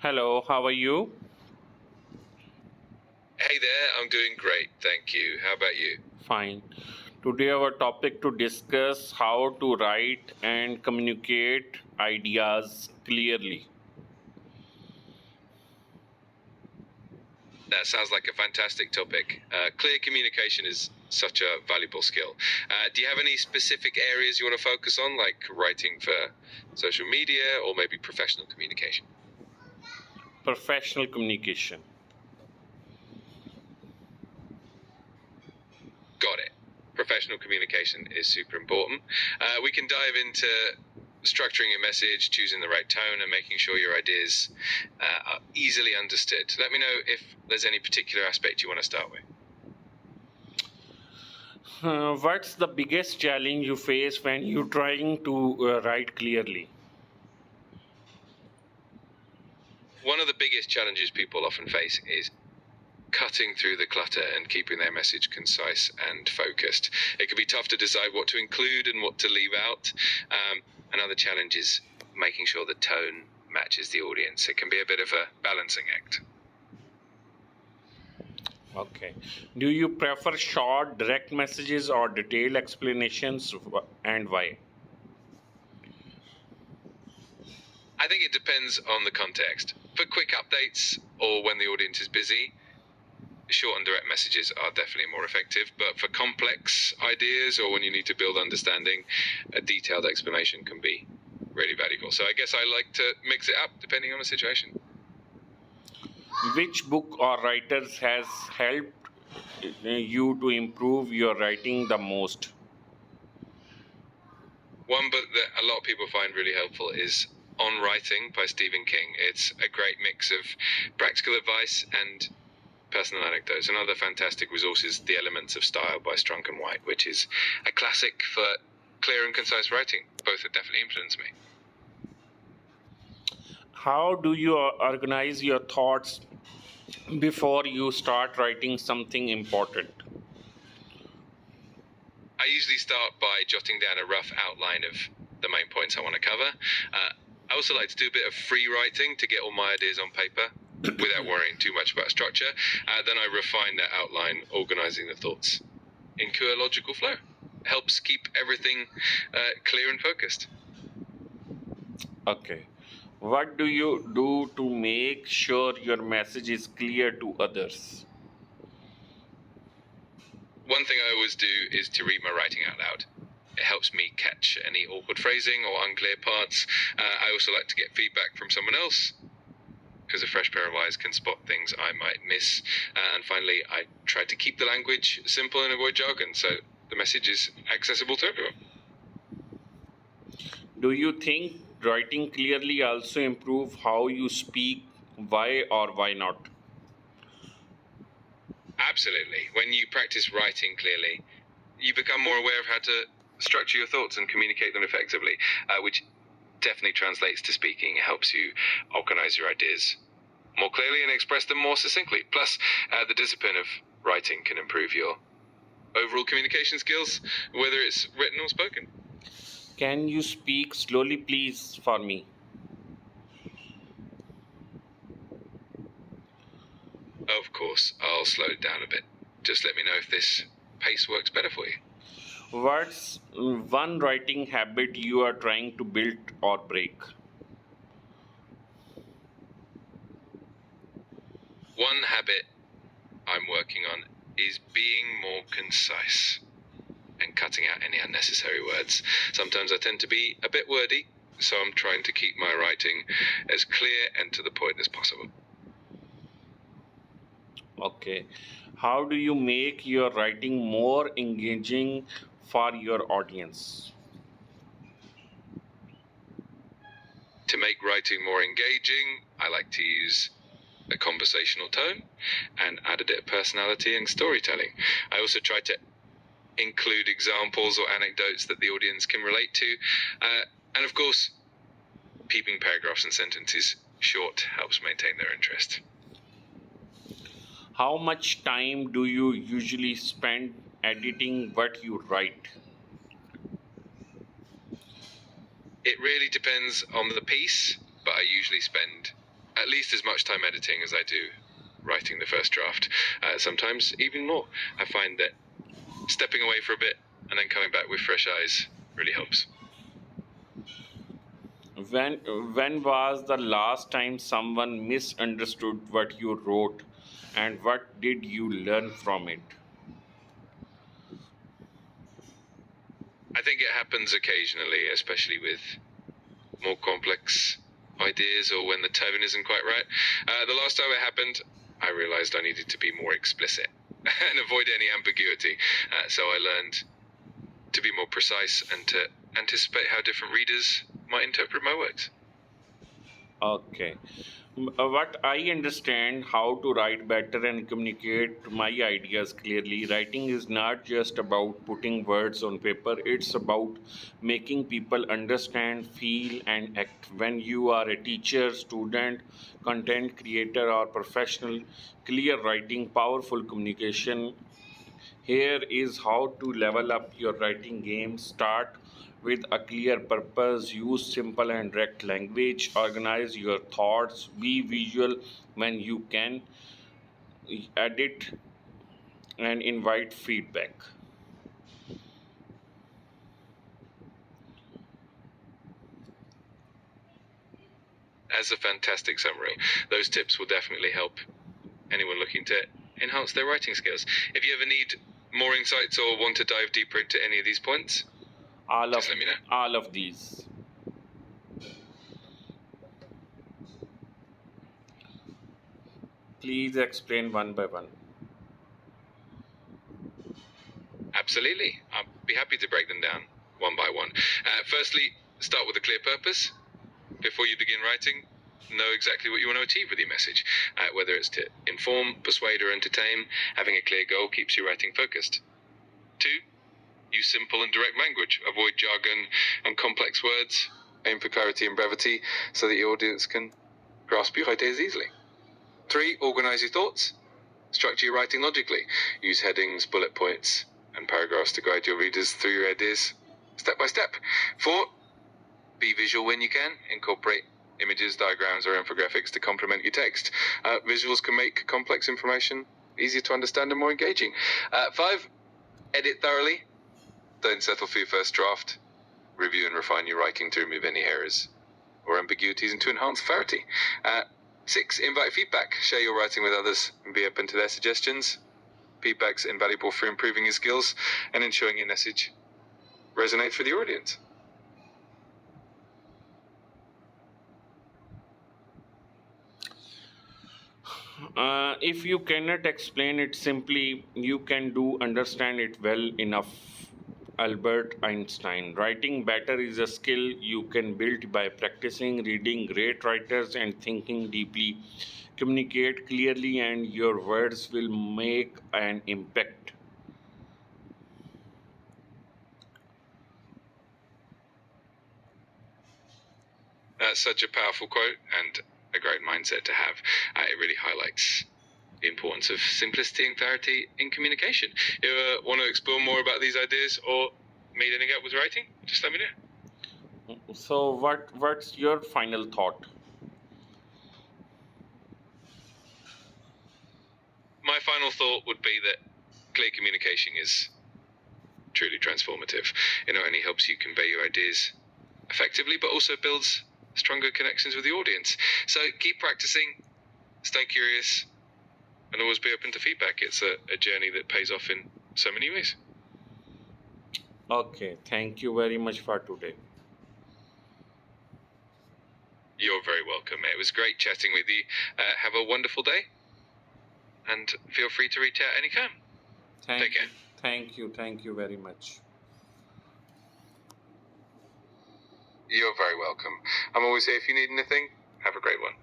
Hello, how are you? Hey there, I'm doing great, thank you. How about you? Fine. Today, our topic to discuss how to write and communicate ideas clearly. That sounds like a fantastic topic. Clear communication is such a valuable skill. Do you have any specific areas you want to focus on, like writing for social media or maybe professional communication? Professional communication. Got it. Professional communication is super important. We can dive into structuring your message, choosing the right tone, and making sure your ideas are easily understood. Let me know if there's any particular aspect you want to start with. What's the biggest challenge you face when you're trying to write clearly? One of the biggest challenges people often face is cutting through the clutter and keeping their message concise and focused. It can be tough to decide what to include and what to leave out. Another challenge is making sure the tone matches the audience. It can be a bit of a balancing act. Okay. Do you prefer short, direct messages or detailed explanations and why? I think it depends on the context. For quick updates or when the audience is busy, short and direct messages are definitely more effective. But for complex ideas or when you need to build understanding, a detailed explanation can be really valuable. So I guess I like to mix it up depending on the situation. Which book or writers has helped you to improve your writing the most? One book that a lot of people find really helpful is On Writing by Stephen King. It's a great mix of practical advice and personal anecdotes. Another fantastic resource is The Elements of Style by Strunk and White, which is a classic for clear and concise writing. Both have definitely influenced me. How do you organize your thoughts before you start writing something important? I usually start by jotting down a rough outline of the main points I want to cover. I also like to do a bit of free writing to get all my ideas on paper without worrying too much about structure. Then I refine that outline, organizing the thoughts into a logical flow. Helps keep everything clear and focused. Okay. What do you do to make sure your message is clear to others? One thing I always do is to read my writing out loud. It helps me catch any awkward phrasing or unclear parts. I also like to get feedback from someone else because a fresh pair of eyes can spot things I might miss. And finally, I try to keep the language simple and avoid jargon so the message is accessible to everyone. Do you think writing clearly also improve how you speak? Why or why not? Absolutely. When you practice writing clearly, you become more aware of how to structure your thoughts and communicate them effectively, which definitely translates to speaking. It helps you organize your ideas more clearly and express them more succinctly. Plus, the discipline of writing can improve your overall communication skills, whether it's written or spoken. Can you speak slowly, please, for me? Of course, I'll slow it down a bit. Just let me know if this pace works better for you. What's one writing habit you are trying to build or break? One habit I'm working on is being more concise and cutting out any unnecessary words. Sometimes I tend to be a bit wordy, so I'm trying to keep my writing as clear and to the point as possible. Okay. How do you make your writing more engaging for your audience? To make writing more engaging, I like to use a conversational tone and add a bit of personality and storytelling. I also try to include examples or anecdotes that the audience can relate to. And of course, keeping paragraphs and sentences short helps maintain their interest. How much time do you usually spend editing what you write? It really depends on the piece, but I usually spend at least as much time editing as I do writing the first draft. Sometimes even more. I find that stepping away for a bit and then coming back with fresh eyes really helps. When when was the last time someone misunderstood what you wrote, and what did you learn from it? I think it happens occasionally, especially with more complex ideas or when the tone isn't quite right. The last time it happened, I realized I needed to be more explicit and avoid any ambiguity. So I learned to be more precise and to anticipate how different readers might interpret my works. Okay. What I understand how to write better and communicate my ideas clearly. Writing is not just about putting words on paper, it's about making people understand, feel, and act. When you are a teacher, student, content creator, or professional, clear writing, powerful communication. Here is how to level up your writing game. Start with a clear purpose, use simple and direct language, organize your thoughts, be visual when you can, edit and invite feedback. As a fantastic summary, those tips will definitely help anyone looking to enhance their writing skills. If you ever need more insights or want to dive deeper into any of these points, All just of let me know. all of these. Please explain one by one. Absolutely. I'll be happy to break them down one by one. Firstly, start with a clear purpose. Before you begin writing, know exactly what you want to achieve with your message. Whether it's to inform, persuade, or entertain, having a clear goal keeps your writing focused. 2. Use simple and direct language. Avoid jargon and complex words. Aim for clarity and brevity so that your audience can grasp your ideas easily. 3. Organize your thoughts. Structure your writing logically. Use headings, bullet points, and paragraphs to guide your readers through your ideas step by step. 4. Be visual when you can. Incorporate images, diagrams, or infographics to complement your text. Visuals can make complex information easier to understand and more engaging. 5. Edit thoroughly. Don't settle for your first draft. Review and refine your writing to remove any errors or ambiguities and to enhance clarity. 6. Invite feedback. Share your writing with others and be open to their suggestions. Feedback's invaluable for improving your skills and ensuring your message resonates with your audience. If you cannot explain it simply, you can do understand it well enough. Albert Einstein. Writing better is a skill you can build by practicing, reading great writers, and thinking deeply. Communicate clearly, and your words will make an impact. That's such a powerful quote and a great mindset to have. It really highlights the importance of simplicity and clarity in communication. If you want to explore more about these ideas or need any help with writing, just let me know. So, what's your final thought? My final thought would be that clear communication is truly transformative. It not only helps you convey your ideas effectively, but also builds stronger connections with the audience. So keep practicing, stay curious, and always be open to feedback. It's a journey that pays off in so many ways. Okay, thank you very much for today. You're very welcome. It was great chatting with you. Have a wonderful day, and feel free to reach out anytime. Take care. Thank you very much. You're very welcome. I'm always here if you need anything. Have a great one.